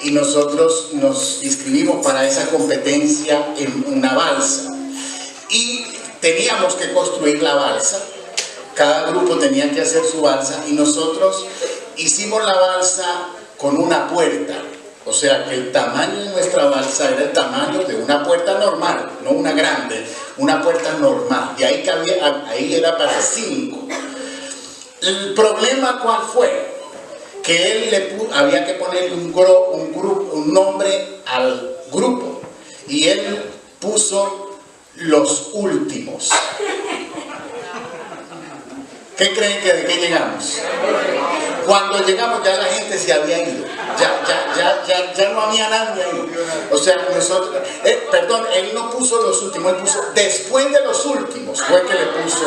y nosotros nos inscribimos para esa competencia en una balsa. Y teníamos que construir la balsa. Cada grupo tenía que hacer su balsa y nosotros hicimos la balsa con una puerta. O sea que el tamaño de nuestra balsa era el tamaño de una puerta normal, no una grande, una puerta normal. Y ahí cabía, ahí era para 5. El problema, ¿cuál fue? Que él había que ponerle un nombre al grupo. Y él puso Los Últimos. ¿Qué creen que de qué llegamos? Cuando llegamos ya la gente se había ido. Ya no había nadie ahí. O sea, nosotros, perdón, él no puso Los Últimos, él puso Después de los Últimos, fue que le puso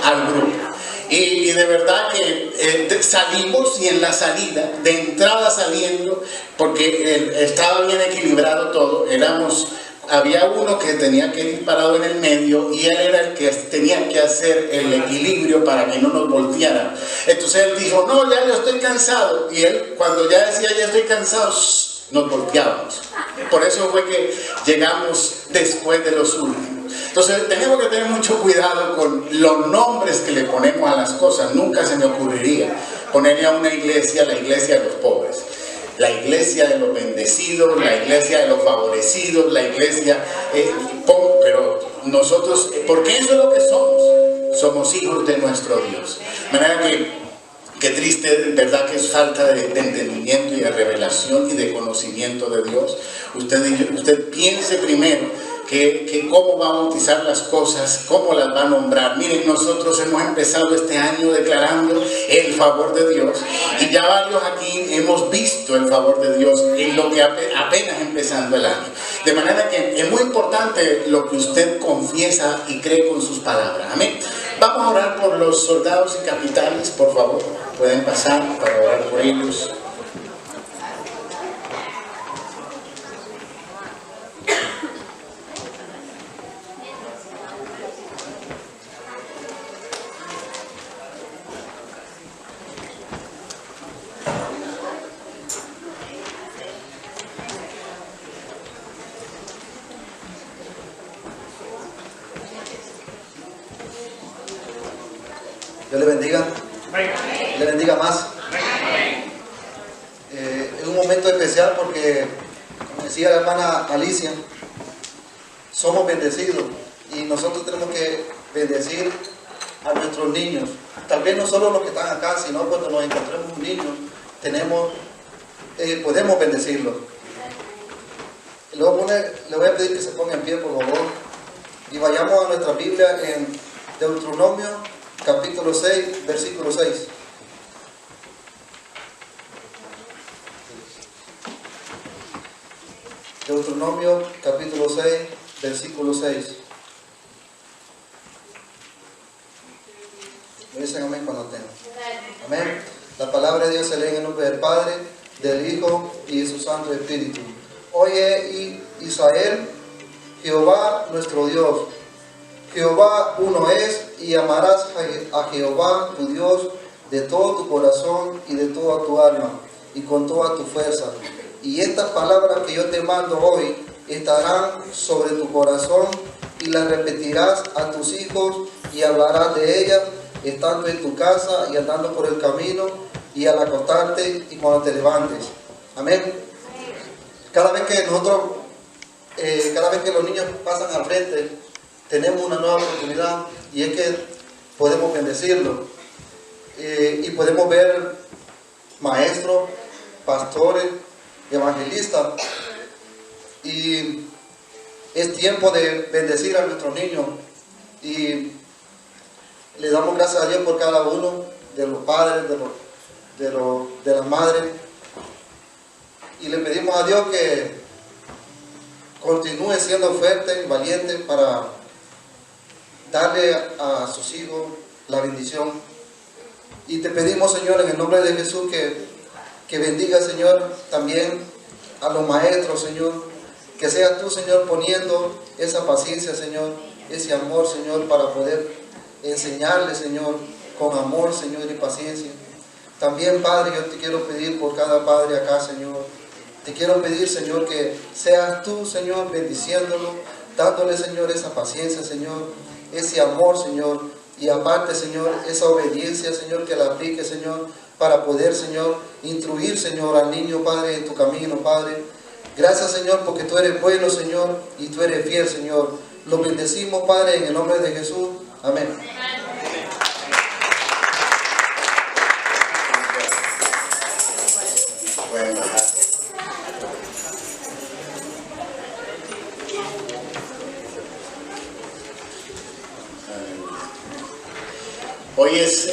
al grupo. Y de verdad que salimos, y en la salida, de entrada saliendo, porque estaba bien equilibrado todo, había uno que tenía que ir parado en el medio y él era el que tenía que hacer el equilibrio para que no nos voltearan. Entonces él dijo, no, ya yo estoy cansado. Y él, cuando ya decía, ya estoy cansado, nos volteábamos. Por eso fue que llegamos después de los últimos. Entonces tenemos que tener mucho cuidado con los nombres que le ponemos a las cosas. Nunca se me ocurriría ponerle a una iglesia la iglesia de los pobres, la iglesia de los bendecidos, la iglesia de los favorecidos, la iglesia... pero nosotros, porque eso es lo que somos hijos de nuestro Dios. De manera que triste, verdad que es falta de entendimiento y de revelación y de conocimiento de Dios. Usted piense primero que cómo va a bautizar las cosas, cómo las va a nombrar. Miren, nosotros hemos empezado este año declarando el favor de Dios, y ya varios aquí hemos visto el favor de Dios en lo que apenas empezando el año. De manera que es muy importante lo que usted confiesa y cree con sus palabras. Amén. Vamos a orar por los soldados y capitanes, por favor. Pueden pasar para orar por ellos. Dios le bendiga. Le bendiga más. Es un momento especial porque, como decía la hermana Alicia, somos bendecidos y nosotros tenemos que bendecir a nuestros niños. Tal vez no solo los que están acá, sino cuando nos encontremos un niño, podemos bendecirlos. Le voy a pedir que se ponga en pie, por favor, y vayamos a nuestra Biblia en Deuteronomio capítulo 6, versículo 6. Deuteronomio capítulo 6, versículo 6. Me dicen amén cuando tengan. Amén. La palabra de Dios se lee en el nombre del Padre, del Hijo y de su Santo Espíritu. Oye, Israel, Jehová nuestro Dios, Jehová uno es, y amarás a Jehová tu Dios de todo tu corazón y de toda tu alma y con toda tu fuerza. Y estas palabras que yo te mando hoy estarán sobre tu corazón, y las repetirás a tus hijos y hablarás de ellas estando en tu casa y andando por el camino y al acostarte y cuando te levantes. Amén. Cada vez que los niños pasan al frente, tenemos una nueva oportunidad, y es que podemos bendecirlo. Y podemos ver maestros, pastores, evangelistas. Y es tiempo de bendecir a nuestros niños. Y le damos gracias a Dios por cada uno de los padres, de las madres. Y le pedimos a Dios que continúe siendo fuerte y valiente para darle a sus hijos la bendición. Y te pedimos, Señor, en el nombre de Jesús, que bendiga, Señor, también a los maestros, Señor. Que seas tú, Señor, poniendo esa paciencia, Señor, ese amor, Señor, para poder enseñarle, Señor, con amor, Señor, y paciencia. También, Padre, yo te quiero pedir por cada padre acá, Señor. Te quiero pedir, Señor, que seas tú, Señor, bendiciéndolo, dándole, Señor, esa paciencia, Señor, ese amor, Señor, y aparte, Señor, esa obediencia, Señor, que la aplique, Señor, para poder, Señor, instruir, Señor, al niño, Padre, en tu camino, Padre. Gracias, Señor, porque tú eres bueno, Señor, y tú eres fiel, Señor. Lo bendecimos, Padre, en el nombre de Jesús. Amén. Bueno, hoy es,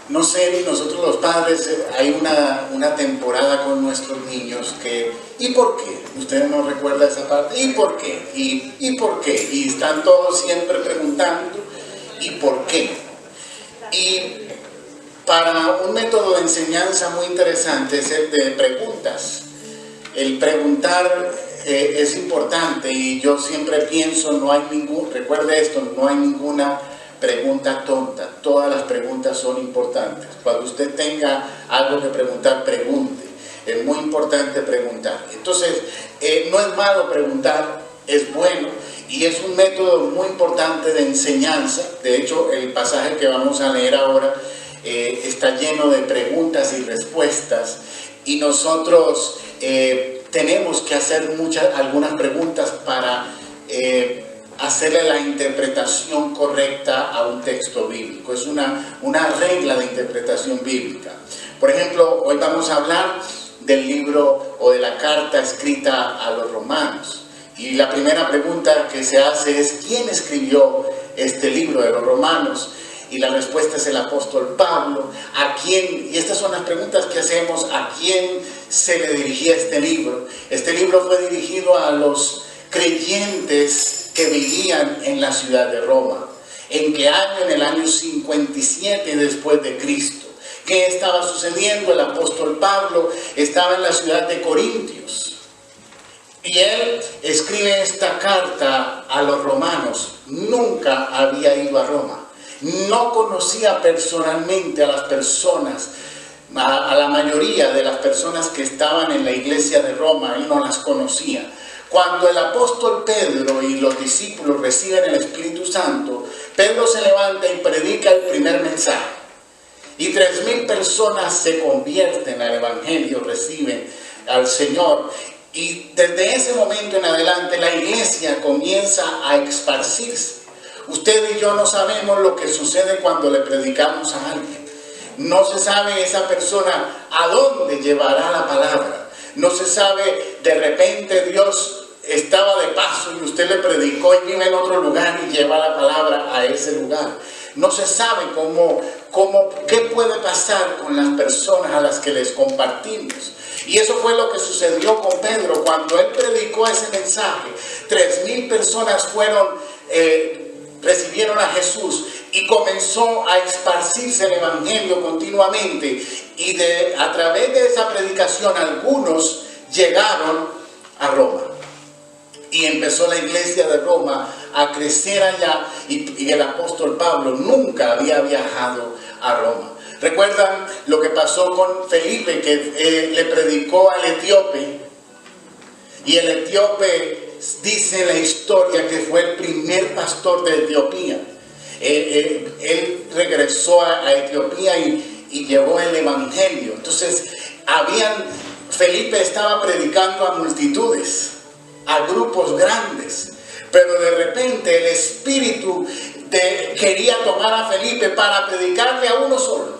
no sé, nosotros los padres, hay una temporada con nuestros niños que, ¿y por qué? ¿Usted no recuerda esa parte? ¿Y por qué? ¿Y por qué? Y están todos siempre preguntando, ¿y por qué? Y para un método de enseñanza muy interesante es el de preguntas. El preguntar es importante y yo siempre pienso, recuerde esto, no hay ninguna pregunta tonta, todas las preguntas son importantes. Cuando usted tenga algo que preguntar, pregunte. Es muy importante preguntar. Entonces, no es malo preguntar, es bueno y es un método muy importante de enseñanza. De hecho, el pasaje que vamos a leer ahora está lleno de preguntas y respuestas y nosotros tenemos que hacer algunas preguntas para hacerle la interpretación correcta a un texto bíblico. Es una regla de interpretación bíblica. Por ejemplo, hoy vamos a hablar del libro o de la carta escrita a los romanos. Y la primera pregunta que se hace es, ¿quién escribió este libro de los romanos? Y la respuesta es el apóstol Pablo. ¿A quién? Y estas son las preguntas que hacemos. ¿A quién se le dirigía este libro? Este libro fue dirigido a los creyentes que vivían en la ciudad de Roma. ¿En qué año? En el año 57 después de Cristo. ¿Qué estaba sucediendo? El apóstol Pablo estaba en la ciudad de Corintios. Y él escribe esta carta a los romanos. Nunca había ido a Roma. No conocía personalmente a las personas, a la mayoría de las personas que estaban en la iglesia de Roma. Él no las conocía. Cuando el apóstol Pedro y los discípulos reciben el Espíritu Santo, Pedro se levanta y predica el primer mensaje. Y 3,000 personas se convierten al Evangelio, reciben al Señor. Y desde ese momento en adelante la iglesia comienza a esparcirse. Usted y yo no sabemos lo que sucede cuando le predicamos a alguien. No se sabe esa persona a dónde llevará la palabra. No se sabe, de repente Dios estaba de paso y usted le predicó y vive en otro lugar y lleva la palabra a ese lugar. No se sabe qué puede pasar con las personas a las que les compartimos. Y eso fue lo que sucedió con Pedro. Cuando él predicó ese mensaje, 3,000 personas recibieron a Jesús y comenzó a esparcirse el Evangelio continuamente. Y a través de esa predicación algunos llegaron a Roma. Y empezó la iglesia de Roma a crecer allá y el apóstol Pablo nunca había viajado a Roma. ¿Recuerdan lo que pasó con Felipe, que le predicó al etíope? Y el etíope dice en la historia que fue el primer pastor de Etiopía. Él regresó a Etiopía y llevó el Evangelio. Entonces, Felipe estaba predicando a multitudes, a grupos grandes, pero de repente el Espíritu quería tomar a Felipe para predicarle a uno solo,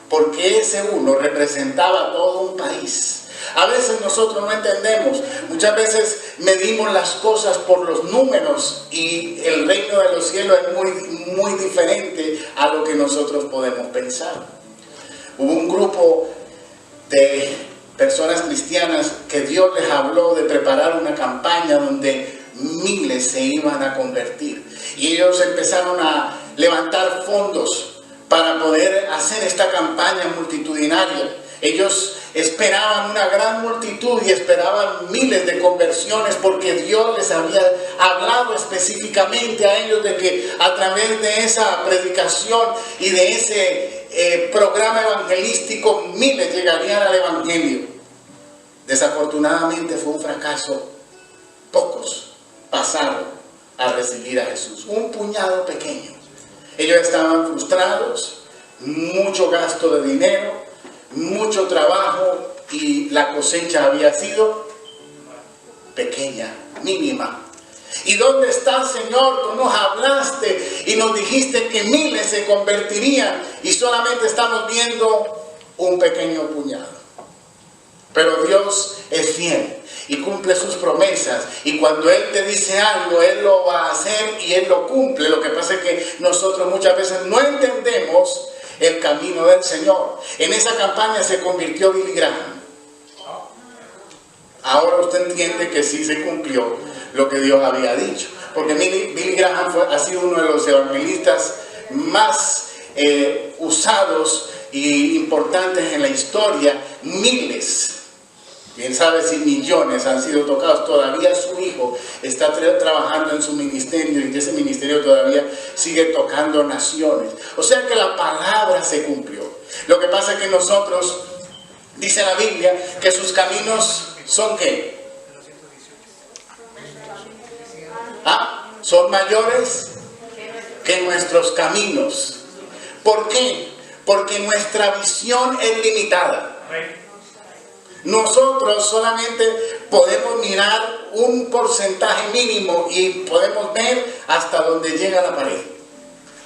porque ese uno representaba a todo un país. A veces nosotros no entendemos, muchas veces medimos las cosas por los números y el reino de los cielos es muy, muy diferente a lo que nosotros podemos pensar. Hubo un grupo de personas cristianas que Dios les habló de preparar una campaña donde miles se iban a convertir. Y ellos empezaron a levantar fondos para poder hacer esta campaña multitudinaria. Ellos esperaban una gran multitud y esperaban miles de conversiones porque Dios les había hablado específicamente a ellos de que a través de esa predicación y de ese programa evangelístico miles llegarían al Evangelio. Desafortunadamente fue un fracaso. Pocos pasaron a recibir a Jesús. Un puñado pequeño. Ellos estaban frustrados, mucho gasto de dinero, mucho trabajo y la cosecha había sido pequeña, mínima. ¿Y dónde está, Señor? Tú nos hablaste y nos dijiste que miles se convertirían y solamente estamos viendo un pequeño puñado. Pero Dios es fiel y cumple sus promesas, y cuando Él te dice algo, Él lo va a hacer y Él lo cumple. Lo que pasa es que nosotros muchas veces no entendemos el camino del Señor. En esa campaña se convirtió Billy Graham. Ahora usted entiende que sí se cumplió lo que Dios había dicho, porque Billy Graham ha sido uno de los evangelistas más usados y importantes en la historia. Miles, quién sabe si millones han sido tocados. Todavía su hijo está trabajando en su ministerio y ese ministerio todavía sigue tocando naciones. O sea que la palabra se cumplió. Lo que pasa es que nosotros, dice la Biblia, que sus caminos son ¿qué? Son mayores que nuestros caminos. ¿Por qué? Porque nuestra visión es limitada. Nosotros solamente podemos mirar un porcentaje mínimo y podemos ver hasta donde llega la pared,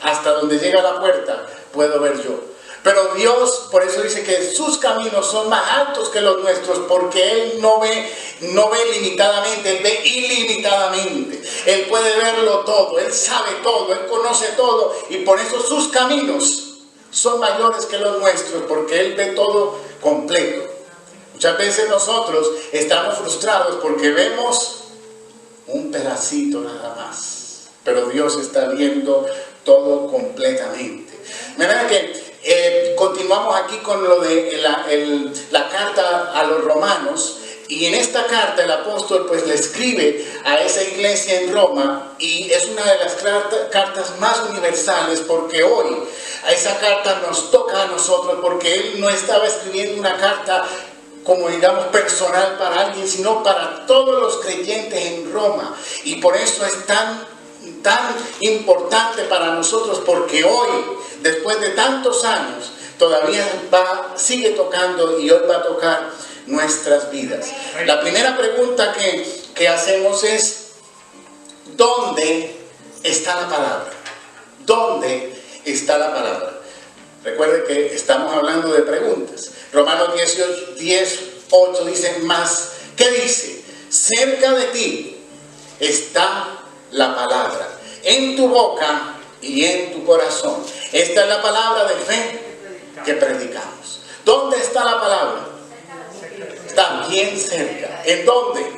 hasta donde llega la puerta, puedo ver yo. Pero Dios, por eso dice que sus caminos son más altos que los nuestros, porque Él no ve limitadamente, Él ve ilimitadamente. Él puede verlo todo, Él sabe todo, Él conoce todo, y por eso sus caminos son mayores que los nuestros, porque Él ve todo completo. Muchas veces nosotros estamos frustrados porque vemos un pedacito nada más, pero Dios está viendo todo completamente. Mira que continuamos aquí con lo de la carta a los romanos, y en esta carta el apóstol pues le escribe a esa iglesia en Roma, y es una de las cartas más universales, porque hoy a esa carta nos toca a nosotros, porque él no estaba escribiendo una carta como digamos personal para alguien, sino para todos los creyentes en Roma. Y por eso es tan importante para nosotros, porque hoy, después de tantos años, todavía sigue tocando, y hoy va a tocar nuestras vidas. La primera pregunta que hacemos es: ¿dónde está la palabra? ¿Dónde está la palabra? Recuerde que estamos hablando de preguntas. Romanos 10:8 dice más. ¿Qué dice? Cerca de ti está la palabra, en tu boca y en tu corazón. Esta es la palabra de fe que predicamos. ¿Dónde está la palabra? Está bien cerca. ¿En dónde?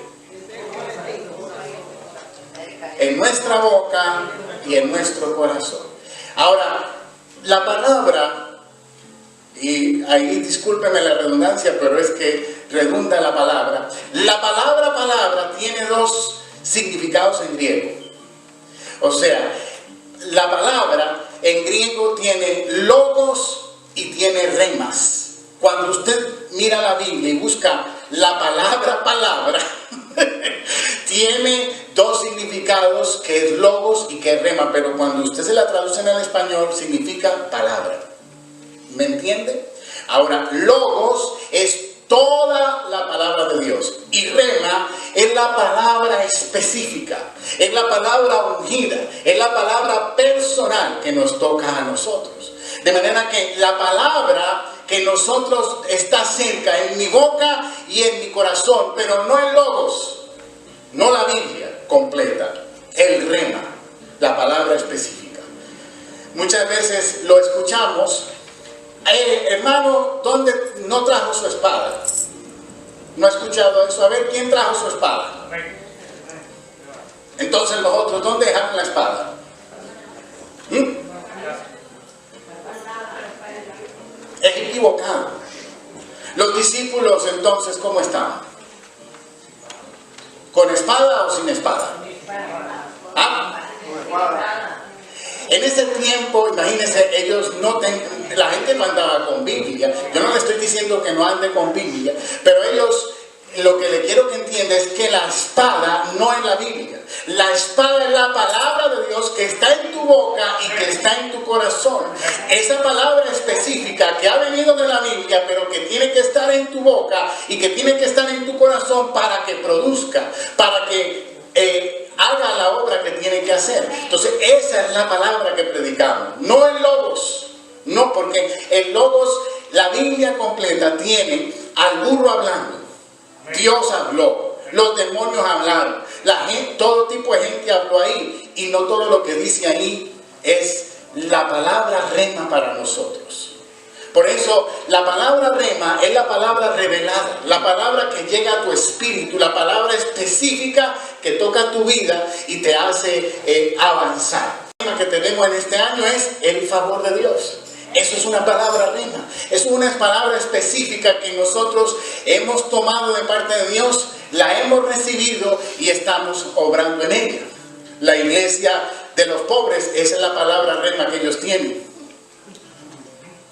En nuestra boca y en nuestro corazón. Ahora, la palabra, y ahí discúlpeme la redundancia, pero es que redunda la palabra. La palabra tiene dos significados en griego. O sea, la palabra en griego tiene logos y tiene remas. Cuando usted mira la Biblia y busca la palabra, tiene dos significados, que es logos y que es rema, pero cuando usted se la traduce en el español significa palabra. ¿Me entiende? Ahora, logos es toda la palabra de Dios, y rema es la palabra específica, es la palabra ungida, es la palabra personal que nos toca a nosotros. De manera que la palabra que nosotros está cerca, en mi boca y en mi corazón, pero no el logos, no la Biblia completa, el rema, la palabra específica. Muchas veces lo escuchamos: hermano, ¿dónde no trajo su espada? ¿No ha escuchado eso? A ver, ¿quién trajo su espada? Entonces los otros, ¿dónde dejaron la espada? Es equivocado. Los discípulos entonces, ¿cómo estaban? ¿Con espada o sin espada? En ese tiempo, imagínense, la gente no andaba con Biblia. Yo no le estoy diciendo que no ande con Biblia, pero ellos lo que le quiero que entienda es que la espada no es la Biblia. La espada es la palabra de Dios que está en tu boca y que está en tu corazón. Esa palabra específica que ha venido de la Biblia, pero que tiene que estar en tu boca y que tiene que estar en tu corazón para que produzca, para que haga la obra que tiene que hacer. Entonces esa es la palabra que predicamos, no el logos. No, porque el logos, la Biblia completa tiene al burro hablando. Dios habló, los demonios hablaron, la gente, todo tipo de gente habló ahí, y no todo lo que dice ahí es la palabra rema para nosotros. Por eso la palabra rema es la palabra revelada, la palabra que llega a tu espíritu, la palabra específica que toca tu vida y te hace avanzar. El tema que tenemos en este año es el favor de Dios. Eso es una palabra rema, es una palabra específica que nosotros hemos tomado de parte de Dios, la hemos recibido y estamos obrando en ella. La iglesia de los pobres, esa es la palabra rema que ellos tienen.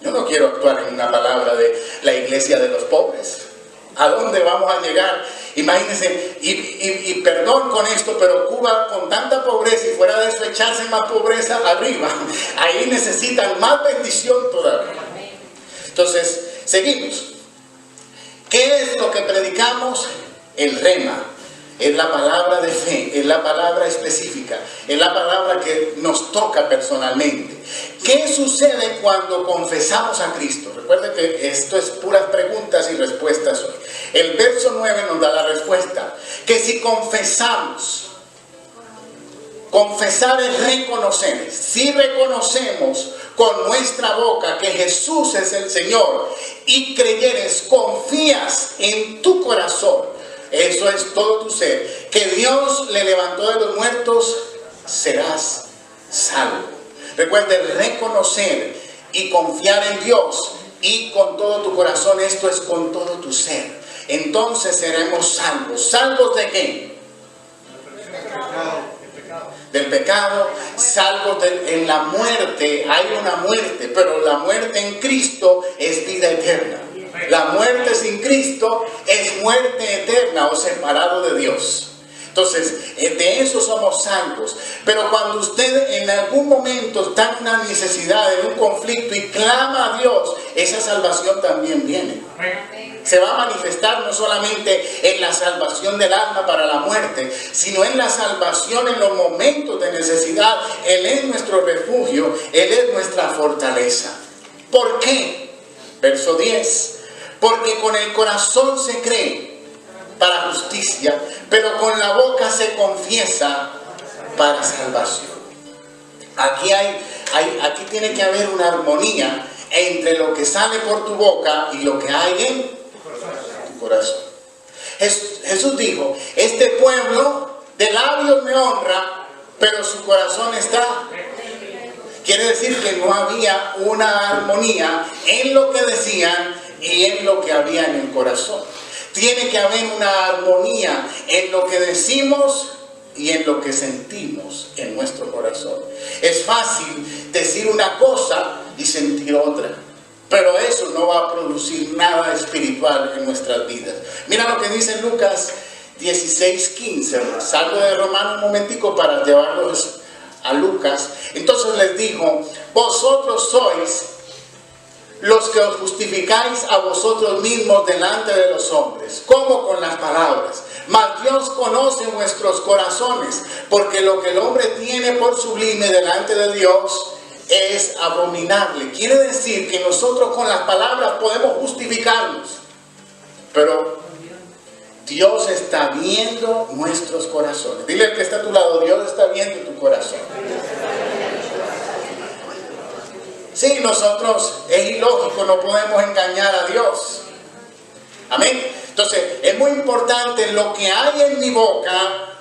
Yo no quiero actuar en una palabra de la iglesia de los pobres. ¿A dónde vamos a llegar? Imagínense, y perdón con esto, pero Cuba con tanta pobreza y fuera de eso echarse más pobreza arriba, ahí necesitan más bendición todavía. Entonces, seguimos. ¿Qué es lo que predicamos? El rema. Es la palabra de fe, es la palabra específica, es la palabra que nos toca personalmente. ¿Qué sucede cuando confesamos a Cristo? Recuerden que esto es puras preguntas y respuestas hoy. El verso 9 nos da la respuesta, que si confesamos, confesar es reconocer. Si reconocemos con nuestra boca que Jesús es el Señor y creyeres, confías en tu corazón, eso es todo tu ser, que Dios le levantó de los muertos, serás salvo. Recuerden, reconocer y confiar en Dios y con todo tu corazón, esto es con todo tu ser. Entonces seremos salvos. ¿Salvos de qué? Del pecado, salvos en la muerte. Hay una muerte, pero la muerte en Cristo es vida eterna. La muerte sin Cristo es muerte eterna o separado de Dios. Entonces, de eso somos salvos. Pero cuando usted en algún momento está en una necesidad, en un conflicto y clama a Dios, esa salvación también viene. Se va a manifestar no solamente en la salvación del alma para la muerte, sino en la salvación en los momentos de necesidad. Él es nuestro refugio, Él es nuestra fortaleza. ¿Por qué? Verso 10. Porque con el corazón se cree para justicia, pero con la boca se confiesa para salvación. Aquí tiene que haber una armonía entre lo que sale por tu boca y lo que hay en tu corazón. Jesús dijo, este pueblo de labios me honra, pero su corazón está... Quiere decir que no había una armonía en lo que decían y en lo que había en el corazón. Tiene que haber una armonía en lo que decimos y en lo que sentimos en nuestro corazón. Es fácil decir una cosa y sentir otra, pero eso no va a producir nada espiritual en nuestras vidas. Mira lo que dice Lucas 16:15. Salgo de Romanos un momentico para llevarlos a Lucas. Entonces les dijo, vosotros sois los que os justificáis a vosotros mismos delante de los hombres, como con las palabras. Mas Dios conoce vuestros corazones, porque lo que el hombre tiene por sublime delante de Dios es abominable. Quiere decir que nosotros con las palabras podemos justificarnos, pero Dios está viendo nuestros corazones. Dile al que está a tu lado, Dios está viendo tu corazón. Sí, nosotros, es ilógico, no podemos engañar a Dios. Amén. Entonces, es muy importante lo que hay en mi boca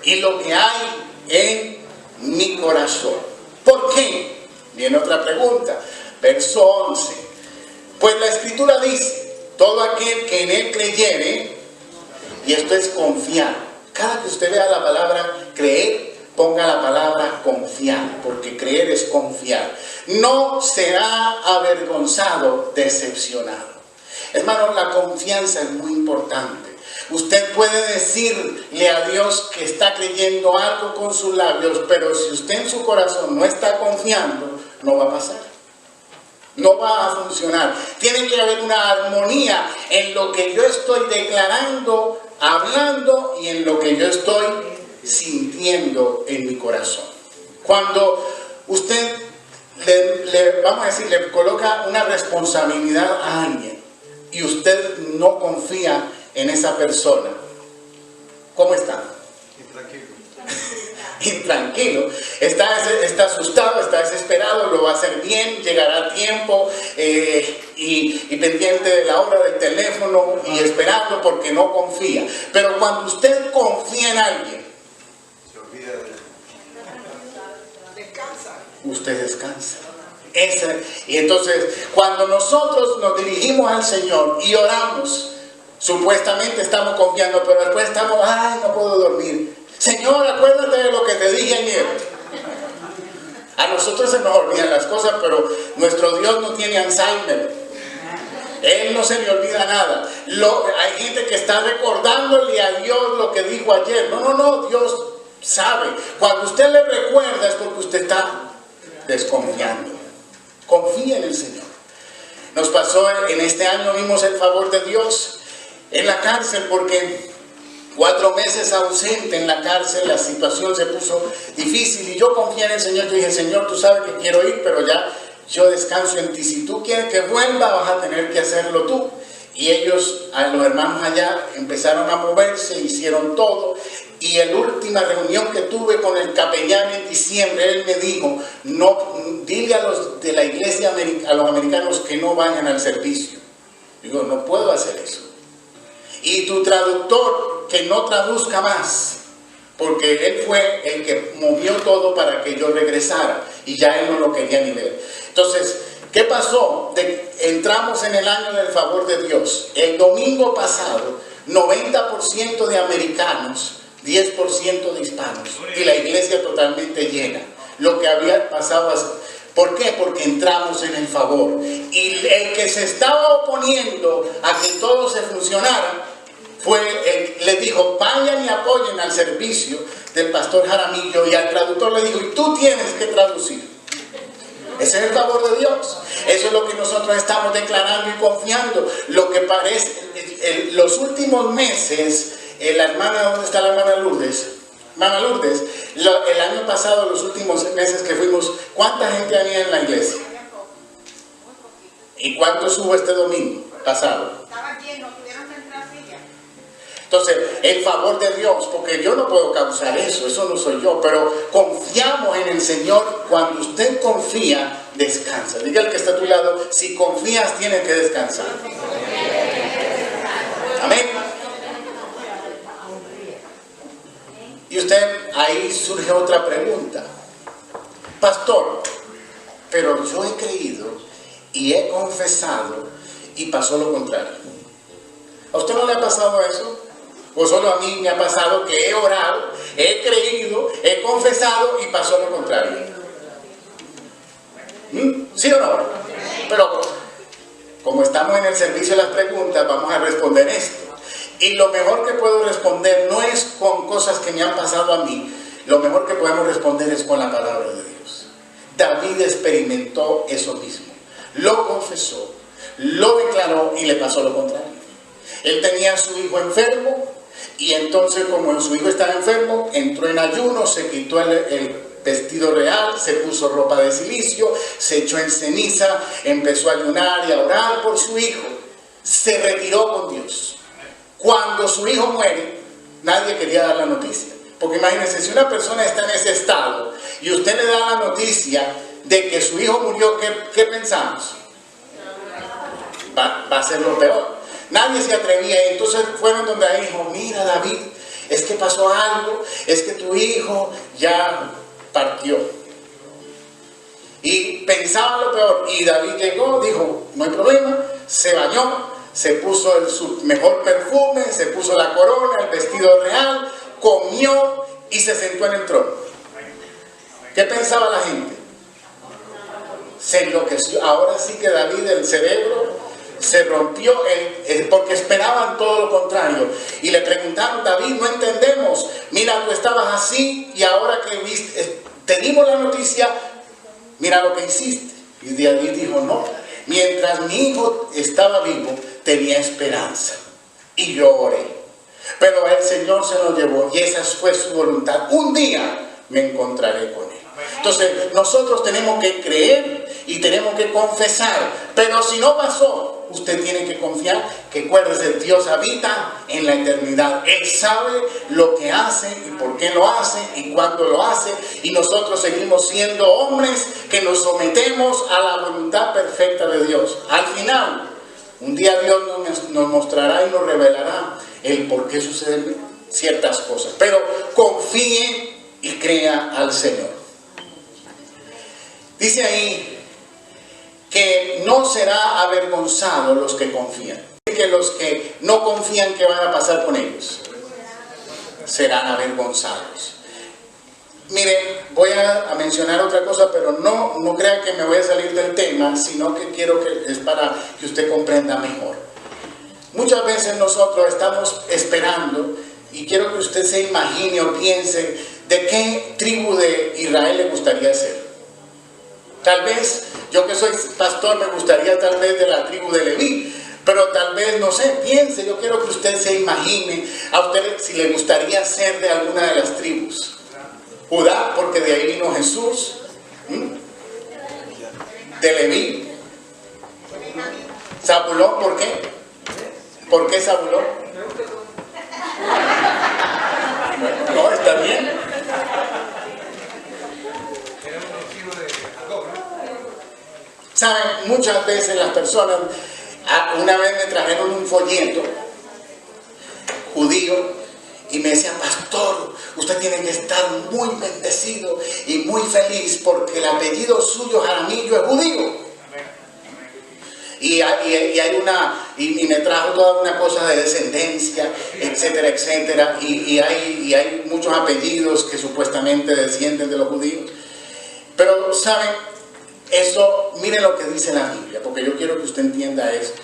y lo que hay en mi corazón. ¿Por qué? Viene otra pregunta. Verso 11. Pues la Escritura dice, todo aquel que en él creyere, y esto es confiar. Cada que usted vea la palabra creer, ponga la palabra confiar, porque creer es confiar. No será avergonzado, decepcionado. Hermano, la confianza es muy importante. Usted puede decirle a Dios que está creyendo algo con sus labios, pero si usted en su corazón no está confiando, no va a pasar. No va a funcionar. Tiene que haber una armonía en lo que yo estoy declarando, hablando y en lo que yo estoy sintiendo en mi corazón. Cuando usted vamos a decir, le coloca una responsabilidad a alguien y usted no confía en esa persona, ¿cómo está? Intranquilo, está asustado, está desesperado, lo va a hacer bien, llegará a tiempo y pendiente de la hora del teléfono y esperando porque no confía. Pero cuando usted confía en alguien, usted descansa. Y entonces, cuando nosotros nos dirigimos al Señor y oramos, supuestamente estamos confiando, pero después estamos, ay, no puedo dormir. Señor, acuérdate de lo que te dije ayer. A nosotros se nos olvidan las cosas, pero nuestro Dios no tiene Alzheimer. Él no se le olvida nada. Hay gente que está recordándole a Dios lo que dijo ayer. No, Dios sabe. Cuando usted le recuerda es porque usted está desconfiando. Confía en el Señor. Nos pasó en este año, vimos el favor de Dios en la cárcel porque 4 meses ausente en la cárcel, la situación se puso difícil y yo confié en el Señor. Yo dije, Señor, tú sabes que quiero ir, pero ya yo descanso en ti. Si tú quieres que vuelva, vas a tener que hacerlo tú. Y ellos, los hermanos allá, empezaron a moverse, hicieron todo. Y en la última reunión que tuve con el capellán en diciembre, él me dijo, no, dile a los de la iglesia, a los americanos que no vayan al servicio. Digo, no puedo hacer eso. Y tu traductor, que no traduzca más, porque él fue el que movió todo para que yo regresara, y ya él no lo quería ni ver. Entonces, ¿qué pasó? Entramos en el año del favor de Dios. El domingo pasado, 90% de americanos, 10% de hispanos, y la iglesia totalmente llena. Lo que había pasado así. ¿Por qué? Porque entramos en el favor. Y el que se estaba oponiendo a que todo se funcionara, le dijo, vayan y apoyen al servicio del pastor Jaramillo, y al traductor le dijo, y tú tienes que traducir. Ese es el favor de Dios. Eso es lo que nosotros estamos declarando y confiando. Lo que parece, los últimos meses, la hermana, ¿dónde está la hermana Lourdes? Hermana Lourdes, el año pasado, los últimos meses que fuimos, ¿cuánta gente había en la iglesia? ¿Y cuántos hubo este domingo pasado? Estaba lleno, tuvieron que entrar sillas. Entonces, el favor de Dios, porque yo no puedo causar eso no soy yo, pero confiamos en el Señor. Cuando usted confía, descansa. Diga al que está a tu lado, si confías, tienes que descansar. Amén. Y usted, ahí surge otra pregunta. Pastor, pero yo he creído y he confesado y pasó lo contrario. ¿A usted no le ha pasado eso? ¿O solo a mí me ha pasado que he orado, he creído, he confesado y pasó lo contrario? ¿Sí o no? Pero como estamos en el servicio de las preguntas, vamos a responder esto. Y lo mejor que puedo responder no es con cosas que me han pasado a mí. Lo mejor que podemos responder es con la palabra de Dios. David experimentó eso mismo. Lo confesó, lo declaró y le pasó lo contrario. Él tenía a su hijo enfermo y entonces, como su hijo estaba enfermo, entró en ayuno, se quitó el vestido real, se puso ropa de silicio, se echó en ceniza, empezó a ayunar y a orar por su hijo. Se retiró con Dios. Cuando su hijo muere, nadie quería dar la noticia. Porque imagínense, si una persona está en ese estado y usted le da la noticia de que su hijo murió, ¿qué pensamos? Va a ser lo peor. Nadie se atrevía. Y entonces fueron donde ahí dijo, mira David, es que pasó algo, es que tu hijo ya partió. Y pensaba lo peor. Y David llegó, dijo, no hay problema, se bañó, se puso su mejor perfume, se puso la corona, el vestido real, comió y se sentó en el trono. ¿Qué pensaba la gente? Se enloqueció. Ahora sí que David, el cerebro, se rompió porque esperaban todo lo contrario. Y le preguntaron: David, no entendemos. Mira, tú estabas así y ahora que viste, te dimos la noticia, mira lo que hiciste. Y David dijo: no, mientras mi hijo estaba vivo, tenía esperanza. Y yo oré. Pero el Señor se lo llevó y esa fue su voluntad. Un día me encontraré con él. Entonces nosotros tenemos que creer y tenemos que confesar. Pero si no pasó, usted tiene que confiar que, acuérdese, Dios habita en la eternidad. Él sabe lo que hace y por qué lo hace y cuándo lo hace. Y nosotros seguimos siendo hombres que nos sometemos a la voluntad perfecta de Dios. Al final, un día Dios nos mostrará y nos revelará el por qué suceden ciertas cosas. Pero confíe y crea al Señor. Dice ahí que no será avergonzado los que confían. Que los que no confían, ¿qué van a pasar con ellos? Serán avergonzados. Mire, voy a mencionar otra cosa, pero no crean que me voy a salir del tema, sino que quiero que es para que usted comprenda mejor. Muchas veces nosotros estamos esperando, y quiero que usted se imagine o piense de qué tribu de Israel le gustaría ser. Tal vez, yo que soy pastor, me gustaría tal vez de la tribu de Leví, pero tal vez, no sé, piense, yo quiero que usted se imagine a usted si le gustaría ser de alguna de las tribus. Judá, porque de ahí vino Jesús. De Leví. Zabulón, ¿por qué? ¿Por qué Zabulón? No, está bien. Saben, muchas veces las personas, una vez me trajeron un folleto judío y me decían: pastor, usted tiene que estar muy bendecido y muy feliz porque el apellido suyo, Jaramillo, es judío. Y me trajo toda una cosa de descendencia, etcétera, etcétera. Y hay muchos apellidos que supuestamente descienden de los judíos. Pero, ¿saben? Eso, miren lo que dice la Biblia, porque yo quiero que usted entienda esto.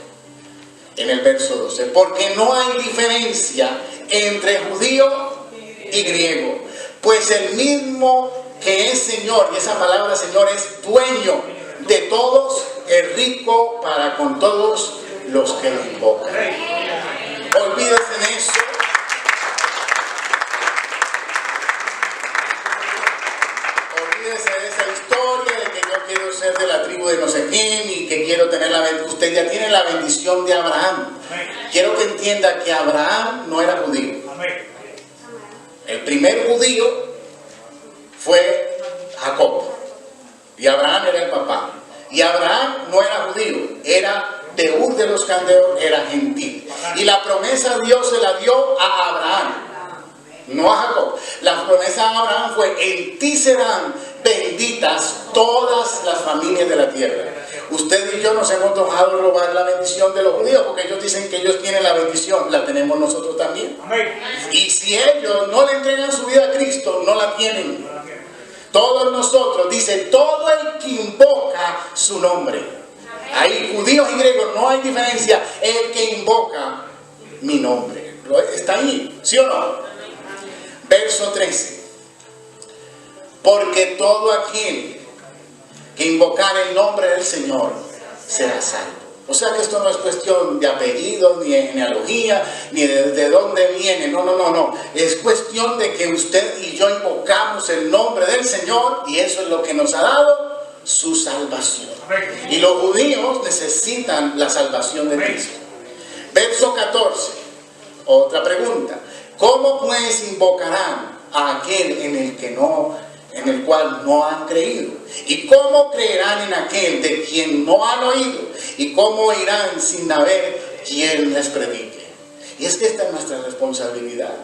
En el verso 12. Porque no hay diferencia entre judío y griego, pues el mismo que es Señor, y esa palabra Señor es dueño de todos, es rico para con todos los que lo invocan. Olvídense de eso. Olvídense de esa historia de que yo quiero ser de la tribu de no sé quién y que quiero tener la bendición. Usted ya tiene la bendición de Abraham. Quiero que entienda que Abraham no era judío. El primer judío fue Jacob y Abraham era el papá. Y Abraham no era judío, era de Ur de los Caldeos, era gentil. Y la promesa Dios se la dio a Abraham, no a Jacob. La promesa a Abraham fue: en ti serán benditas todas las familias de la tierra. Usted y yo nos hemos dejado robar la bendición de los judíos porque ellos dicen que ellos tienen la bendición, la tenemos nosotros también. Y si ellos no le entregan su vida a Cristo, no la tienen. Todos nosotros, dice, todo el que invoca su nombre. Ahí, judíos y griegos, no hay diferencia. El que invoca mi nombre. Está ahí, ¿sí o no? Verso 13. Porque todo aquel que invocar el nombre del Señor será salvo. O sea que esto no es cuestión de apellido, ni de genealogía, ni de dónde viene. No. Es cuestión de que usted y yo invocamos el nombre del Señor y eso es lo que nos ha dado su salvación. Y los judíos necesitan la salvación de Cristo. Verso 14. Otra pregunta. ¿Cómo pues invocarán a aquel en el cual no han creído? ¿Y cómo creerán en aquel de quien no han oído? ¿Y cómo irán sin haber quien les predique? Y es que esta es nuestra responsabilidad.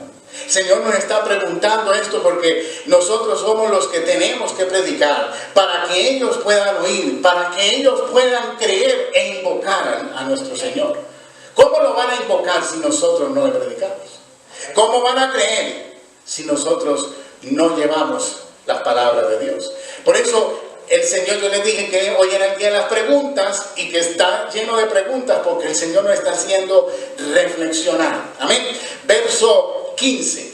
El Señor nos está preguntando esto porque nosotros somos los que tenemos que predicar para que ellos puedan oír, para que ellos puedan creer e invocar a nuestro Señor. ¿Cómo lo van a invocar si nosotros no le predicamos? ¿Cómo van a creer si nosotros no llevamos las palabras de Dios? Por eso el Señor, yo les dije que hoy era el día de las preguntas y que está lleno de preguntas porque el Señor nos está haciendo reflexionar. Amén. Verso 15.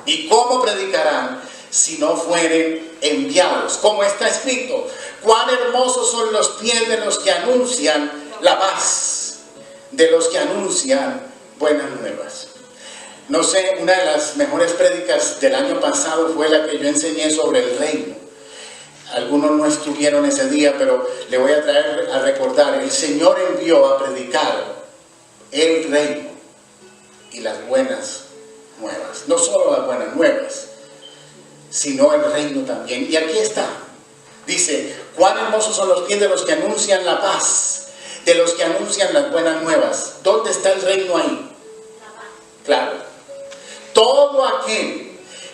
¿Y cómo predicarán si no fueren enviados? Como está escrito, cuán hermosos son los pies de los que anuncian la paz, de los que anuncian buenas nuevas. No sé, una de las mejores prédicas del año pasado fue la que yo enseñé sobre el reino. Algunos no estuvieron ese día, pero le voy a traer a recordar. El Señor envió a predicar el reino y las buenas nuevas. No solo las buenas nuevas, sino el reino también. Y aquí está. Dice, cuán hermosos son los pies de los que anuncian la paz, de los que anuncian las buenas nuevas. ¿Dónde está el reino ahí? Claro. Todo aquel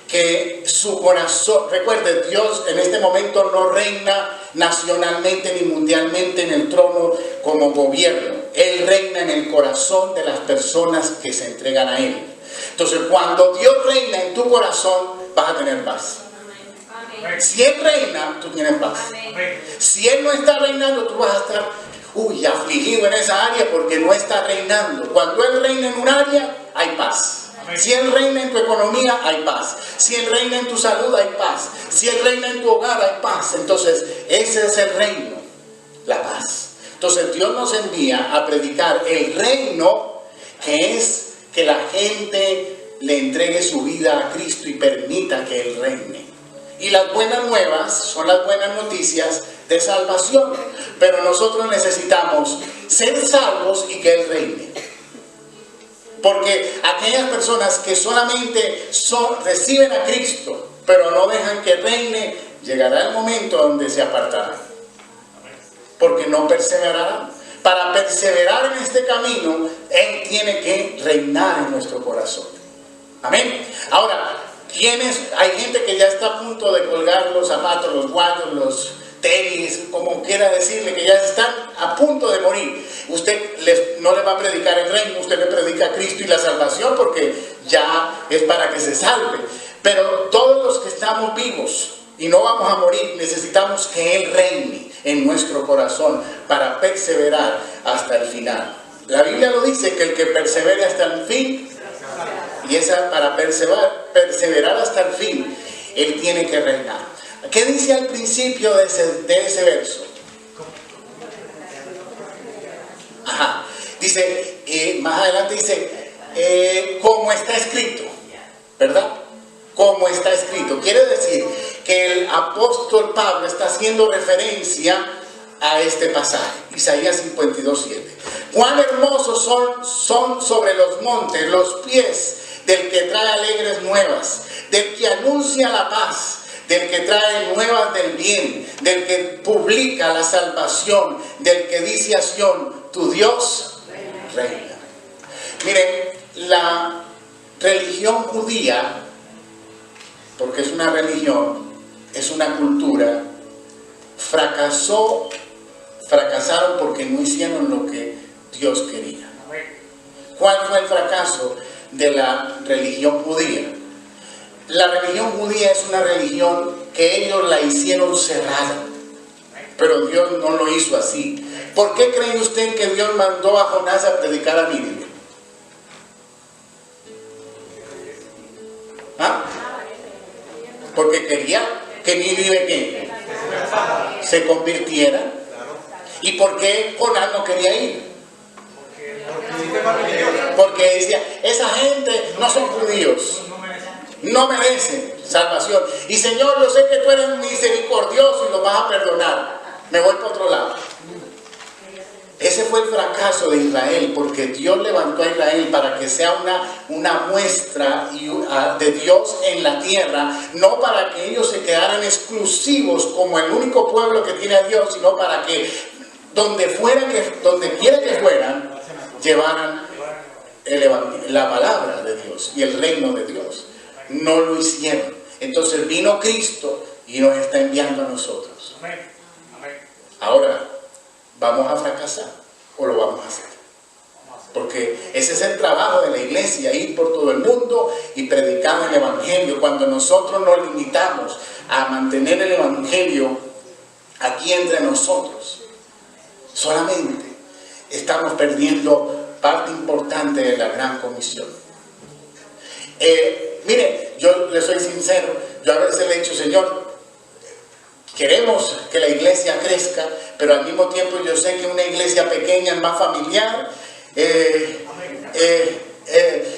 que su corazón, recuerde, Dios en este momento no reina nacionalmente ni mundialmente en el trono como gobierno. Él reina en el corazón de las personas que se entregan a Él. Entonces, cuando Dios reina en tu corazón, vas a tener paz. Si Él reina, tú tienes paz. Si Él no está reinando, tú vas a estar afligido en esa área porque no está reinando. Cuando Él reina en un área, hay paz. Si Él reina en tu economía, hay paz. Si Él reina en tu salud, hay paz. Si Él reina en tu hogar, hay paz. Entonces, ese es el reino, la paz. Entonces, Dios nos envía a predicar el reino, que es que la gente le entregue su vida a Cristo y permita que Él reine. Y las buenas nuevas son las buenas noticias de salvación. Pero nosotros necesitamos ser salvos y que Él reine. Porque aquellas personas que solamente reciben a Cristo, pero no dejan que reine, llegará el momento donde se apartarán. Porque no perseverarán. Para perseverar en este camino, Él tiene que reinar en nuestro corazón. Amén. Ahora, hay gente que ya está a punto de colgar los zapatos, los guayos, los tenis, como quiera decirle, que ya están a punto de morir. Usted no le va a predicar el reino, usted le predica a Cristo y la salvación porque ya es para que se salve. Pero todos los que estamos vivos y no vamos a morir, necesitamos que Él reine en nuestro corazón para perseverar hasta el final. La Biblia lo dice, que el que persevere hasta el fin, y para perseverar hasta el fin, Él tiene que reinar. ¿Qué dice al principio de ese verso? Dice, más adelante dice, como está escrito, ¿verdad? Como está escrito. Quiere decir que el apóstol Pablo está haciendo referencia a este pasaje, Isaías 52:7. Cuán hermosos son sobre los montes los pies del que trae alegres nuevas, del que anuncia la paz, del que trae nuevas del bien, del que publica la salvación, del que dice a Sión, tu Dios reina. Miren, la religión judía, porque es una religión, es una cultura, fracasaron porque no hicieron lo que Dios quería. ¿Cuál fue el fracaso de la religión judía? La religión judía es una religión que ellos la hicieron cerrada, pero Dios no lo hizo así. ¿Por qué cree usted que Dios mandó a Jonás a predicar a Nínive? Porque quería que Nínive se convirtiera. ¿Y por qué Jonás no quería ir? Porque decía, esa gente no son judíos, no merecen salvación. Y Señor, yo sé que tú eres misericordioso y los vas a perdonar. Me voy para otro lado. Ese fue el fracaso de Israel, porque Dios levantó a Israel para que sea una muestra de Dios en la tierra, no para que ellos se quedaran exclusivos como el único pueblo que tiene a Dios, sino para que donde quiera que fueran, llevaran la palabra de Dios y el reino de Dios. No lo hicieron. Entonces vino Cristo y nos está enviando a nosotros. Ahora, ¿vamos a fracasar o lo vamos a hacer? Porque ese es el trabajo de la iglesia, ir por todo el mundo y predicar el evangelio. Cuando nosotros nos limitamos a mantener el evangelio aquí entre nosotros, solamente estamos perdiendo parte importante de la gran comisión. Mire, yo le soy sincero, yo a veces le he dicho, Señor, queremos que la iglesia crezca, pero al mismo tiempo yo sé que una iglesia pequeña es más familiar.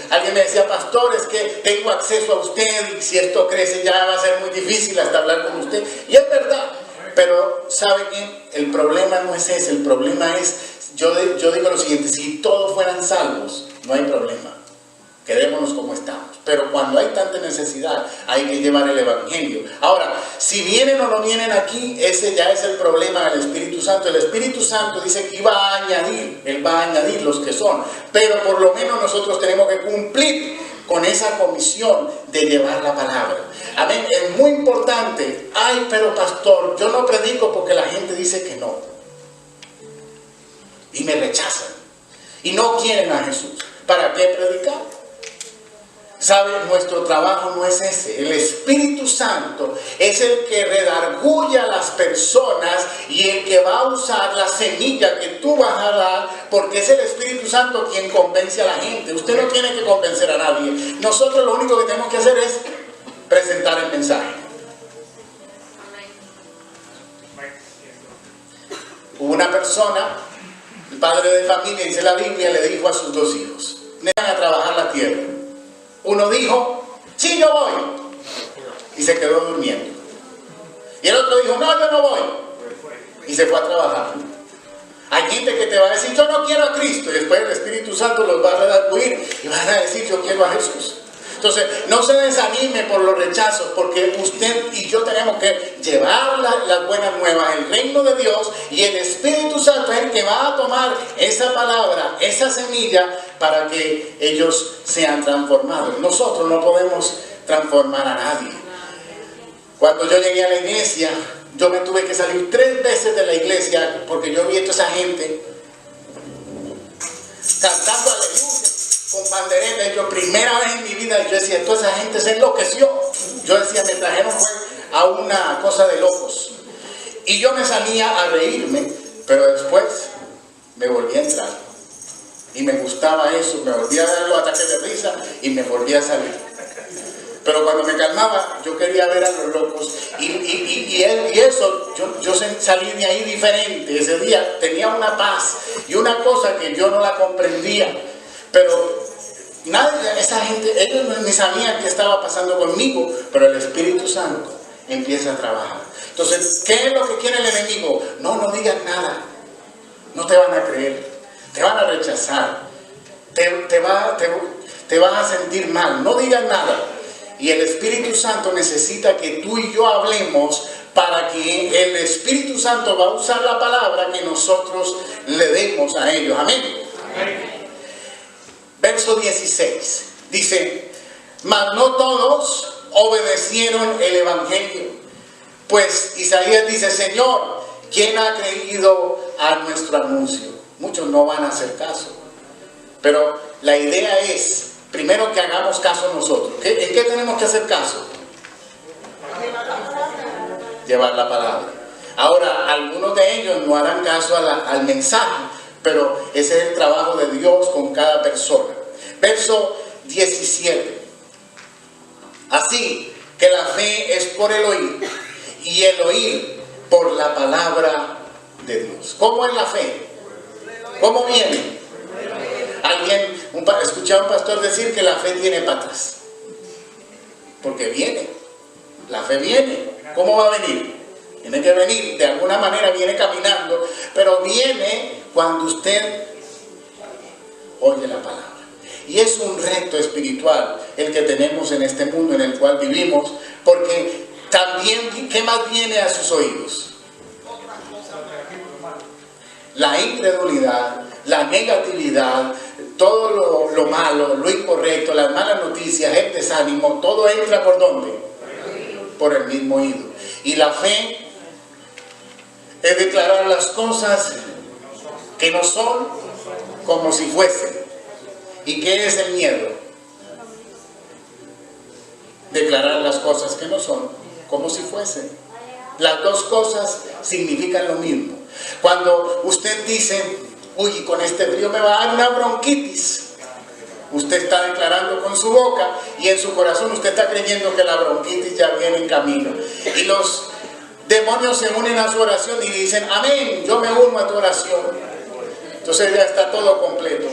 Alguien me decía, pastor, es que tengo acceso a usted y si esto crece ya va a ser muy difícil hasta hablar con usted. Y es verdad, pero ¿sabe qué? El problema no es ese, el problema es, yo digo lo siguiente, si todos fueran salvos, no hay problema. Quedémonos como estamos. Pero cuando hay tanta necesidad, hay que llevar el evangelio. Ahora, si vienen o no vienen aquí, ese ya es el problema del Espíritu Santo. El Espíritu Santo dice que Él va a añadir los que son. Pero por lo menos nosotros tenemos que cumplir con esa comisión de llevar la palabra. Amén. Es muy importante. Ay, pero pastor, yo no predico porque la gente dice que no. Y me rechazan. Y no quieren a Jesús. ¿Para qué predicar? ¿Sabe? Nuestro trabajo no es ese. El Espíritu Santo es el que redarguye a las personas y el que va a usar la semilla que tú vas a dar, porque es el Espíritu Santo quien convence a la gente. Usted no tiene que convencer a nadie. Nosotros lo único que tenemos que hacer es presentar el mensaje. Hubo una persona, el padre de familia, dice la Biblia, le dijo a sus dos hijos: vengan a trabajar la tierra. Uno dijo, sí, yo voy, y se quedó durmiendo. Y el otro dijo, no, yo no voy, y se fue a trabajar. Hay gente que te va a decir, yo no quiero a Cristo, y después el Espíritu Santo los va a redarguir y van a decir, yo quiero a Jesús. Entonces, no se desanime por los rechazos, porque usted y yo tenemos que llevar las buenas nuevas, el reino de Dios, y el Espíritu Santo es el que va a tomar esa palabra, esa semilla, para que ellos sean transformados. Nosotros no podemos transformar a nadie. Cuando yo llegué a la iglesia, yo me tuve que salir 3 veces de la iglesia, porque yo vi a toda esa gente cantando aleluya con pandereta. Yo, primera vez en mi vida, yo decía, toda esa gente se enloqueció. Yo decía, me trajeron a una cosa de locos. Y yo me salía a reírme, pero después me volví a entrar. Y me gustaba eso, me volví a dar los ataques de risa y me volví a salir. Pero cuando me calmaba, yo quería ver a los locos. Y eso, yo salí de ahí diferente. Ese día tenía una paz y una cosa que yo no la comprendía. Pero nadie, esa gente, ellos ni sabían qué estaba pasando conmigo, pero el Espíritu Santo empieza a trabajar. Entonces, ¿qué es lo que quiere el enemigo? No digas nada. No te van a creer. Te van a rechazar. Te vas a sentir mal. No digas nada. Y el Espíritu Santo necesita que tú y yo hablemos, para que el Espíritu Santo va a usar la palabra que nosotros le demos a ellos. Amén. Amén. Verso 16 dice, mas no todos obedecieron el evangelio. Pues Isaías dice, Señor, ¿quién ha creído a nuestro anuncio? Muchos no van a hacer caso. Pero la idea es, primero, que hagamos caso nosotros. ¿En qué tenemos que hacer caso? Llevar la palabra. Ahora, algunos de ellos no harán caso al mensaje, pero ese es el trabajo de Dios con cada persona. Verso 17. Así que la fe es por el oír, y el oír por la palabra de Dios. ¿Cómo es la fe? ¿Cómo viene? Escuché a un pastor decir que la fe tiene patas. Porque viene. La fe viene. ¿Cómo va a venir? Tiene que venir, de alguna manera viene caminando, pero viene cuando usted oye la palabra. Y es un reto espiritual el que tenemos en este mundo en el cual vivimos, porque también, ¿qué más viene a sus oídos? La incredulidad, la negatividad, todo lo malo, lo incorrecto, las malas noticias, el desánimo, todo entra ¿por dónde? Por el mismo oído. Y la fe es declarar las cosas que no son como si fuesen. ¿Y qué es el miedo? Declarar las cosas que no son como si fuesen. Las dos cosas significan lo mismo. Cuando usted dice, uy, con este frío me va a dar una bronquitis, usted está declarando con su boca y en su corazón usted está creyendo que la bronquitis ya viene en camino. Y los demonios se unen a su oración y dicen, amén, yo me uno a tu oración. Entonces ya está todo completo.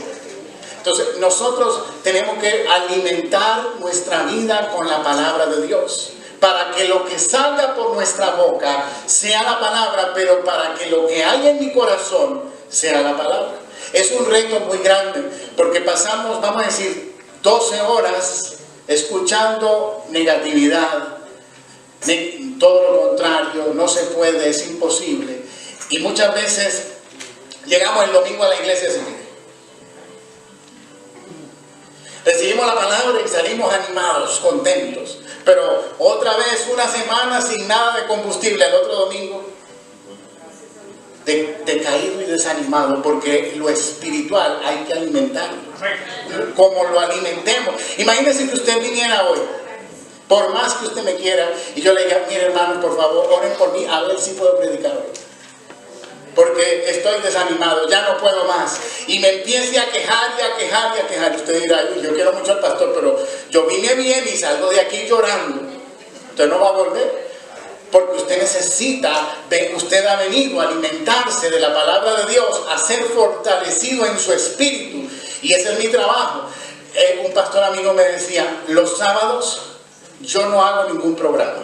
Entonces nosotros tenemos que alimentar nuestra vida con la palabra de Dios, para que lo que salga por nuestra boca sea la palabra, pero para que lo que hay en mi corazón sea la palabra. Es un reto muy grande, porque pasamos, vamos a decir, 12 horas escuchando negatividad, todo lo contrario, no se puede, es imposible. Y muchas veces llegamos el domingo a la iglesia así. Recibimos la palabra y salimos animados, contentos. Pero otra vez una semana sin nada de combustible, el otro domingo decaído y desanimado, porque lo espiritual hay que alimentarlo. Como lo alimentemos. Imagínese que usted viniera hoy, por más que usted me quiera, y yo le diga, mire hermano, por favor, oren por mí, a ver si puedo predicar hoy, porque estoy desanimado, ya no puedo más. Y me empiece a quejar y a quejar y a quejar. Usted dirá, yo quiero mucho al pastor, pero yo vine bien y salgo de aquí llorando. Usted no va a volver. Porque usted necesita, usted ha venido a alimentarse de la palabra de Dios, a ser fortalecido en su espíritu. Y ese es mi trabajo. Un pastor amigo me decía, los sábados yo no hago ningún programa.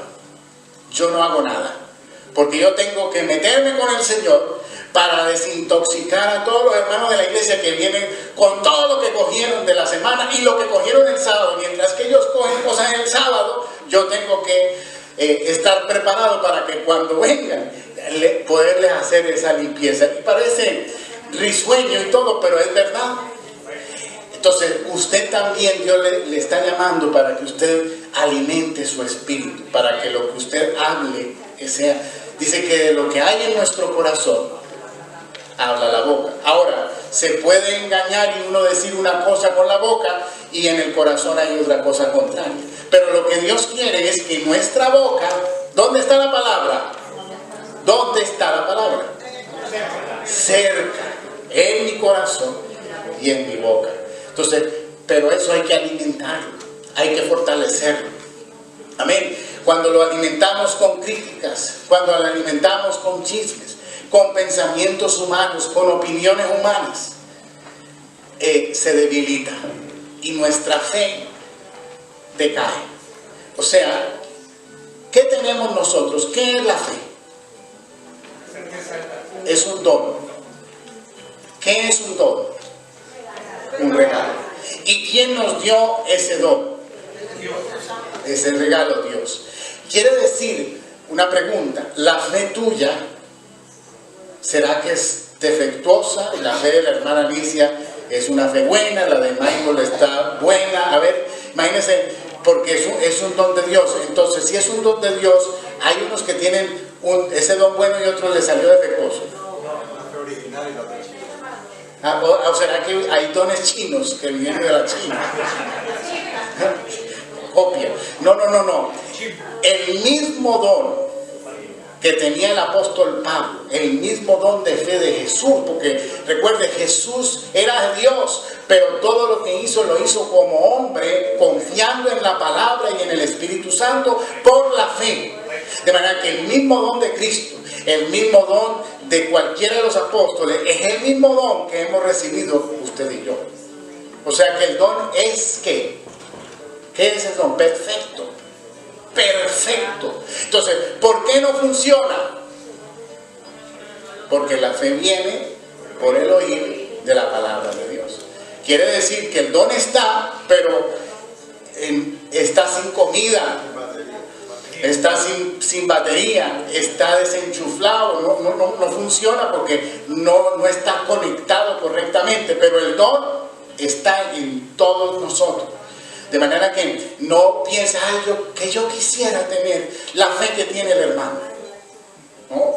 Yo no hago nada. Porque yo tengo que meterme con el Señor para desintoxicar a todos los hermanos de la iglesia que vienen con todo lo que cogieron de la semana y lo que cogieron el sábado. Mientras que ellos cogen cosas el sábado, yo tengo que estar preparado para que cuando vengan poderles hacer esa limpieza. Y parece risueño y todo, pero es verdad. Entonces usted también, Dios le está llamando para que usted alimente su espíritu, para que lo que usted hable sea. Dice que de lo que hay en nuestro corazón habla la boca. Ahora, se puede engañar y uno decir una cosa con la boca y en el corazón hay otra cosa contraria. Pero lo que Dios quiere es que nuestra boca, ¿dónde está la palabra? ¿Dónde está la palabra? Cerca, en mi corazón y en mi boca. Entonces, pero eso hay que alimentarlo, hay que fortalecerlo. Amén. Cuando lo alimentamos con críticas, cuando lo alimentamos con chismes, con pensamientos humanos, con opiniones humanas, se debilita y nuestra fe decae. O sea, ¿qué tenemos nosotros? ¿Qué es la fe? Es un don. ¿Qué es un don? Un regalo. ¿Y quién nos dio ese don? Ese regalo, Dios. Quiere decir, una pregunta, ¿la fe tuya será que es defectuosa? La fe de la hermana Alicia es una fe buena, la de Michael está buena. A ver, imagínense, porque es un don de Dios. Entonces, si es un don de Dios, hay unos que tienen ese don bueno y otros les salió defectuoso. ¿O será que hay dones chinos que vienen de la China? Copia. No. El mismo don que tenía el apóstol Pablo, el mismo don de fe de Jesús, porque recuerde, Jesús era Dios, pero todo lo que hizo lo hizo como hombre, confiando en la palabra y en el Espíritu Santo por la fe. De manera que el mismo don de Cristo, el mismo don de cualquiera de los apóstoles, es el mismo don que hemos recibido usted y yo. O sea que el don es ¿qué? ¿Qué es el don? Perfecto. Perfecto. Entonces, ¿por qué no funciona? Porque la fe viene por el oír de la palabra de Dios. Quiere decir que el don está, pero está sin comida, está sin batería, está desenchuflado, no funciona porque no está conectado correctamente, pero el don está en todos nosotros. De manera que no pienses, que yo quisiera tener la fe que tiene el hermano. ¿No?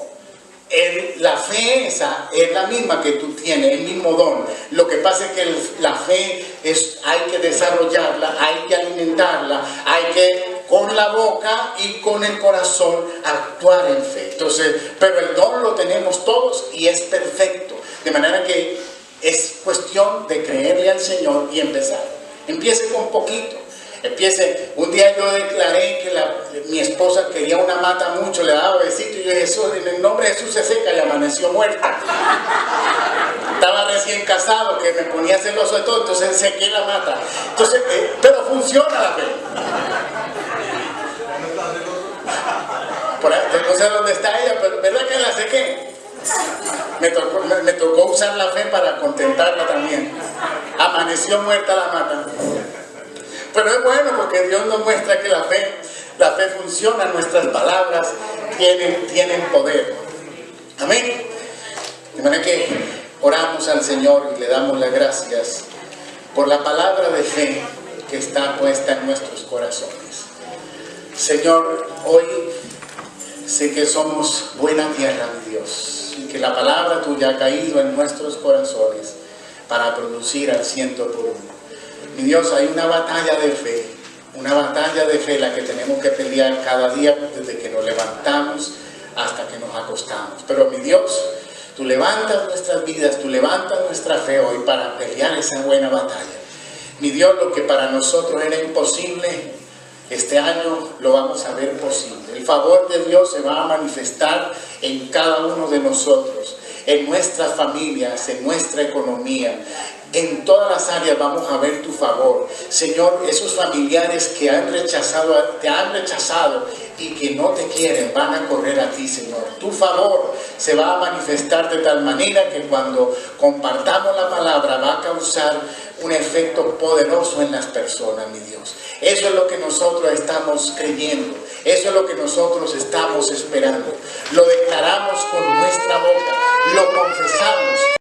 La fe esa es la misma que tú tienes, el mismo don. Lo que pasa es que la fe hay que desarrollarla, hay que alimentarla, hay que con la boca y con el corazón actuar en fe. Entonces, pero el don lo tenemos todos y es perfecto. De manera que es cuestión de creerle al Señor y empezar. Empiece con poquito. Un día yo declaré que mi esposa quería una mata mucho, le daba besitos y yo dije, Jesús, en el nombre de Jesús se seca y amaneció muerta. Estaba recién casado, que me ponía celoso de todo, entonces sequé la mata. Entonces, pero funciona la fe. Por ahí, no sé dónde está ella, pero ¿verdad que la sequé? Me tocó usar la fe para contentarla también. Amaneció muerta la mata. Pero es bueno porque Dios nos muestra que la fe funciona, nuestras palabras tienen poder. Amén. De manera que oramos al Señor y le damos las gracias por la palabra de fe que está puesta en nuestros corazones. Señor, hoy sé que somos buena tierra, mi Dios, y que la palabra tuya ha caído en nuestros corazones para producir al 100 por 1. Mi Dios, hay una batalla de fe la que tenemos que pelear cada día desde que nos levantamos hasta que nos acostamos. Pero mi Dios, tú levantas nuestras vidas, tú levantas nuestra fe hoy para pelear esa buena batalla. Mi Dios, lo que para nosotros era imposible, este año lo vamos a ver posible. El favor de Dios se va a manifestar en cada uno de nosotros, en nuestras familias, en nuestra economía. En todas las áreas vamos a ver tu favor. Señor, esos familiares que te han rechazado y que no te quieren, van a correr a ti, Señor. Tu favor se va a manifestar de tal manera que cuando compartamos la palabra va a causar un efecto poderoso en las personas, mi Dios. Eso es lo que nosotros estamos creyendo. Eso es lo que nosotros estamos esperando. Lo declaramos con nuestra boca, lo confesamos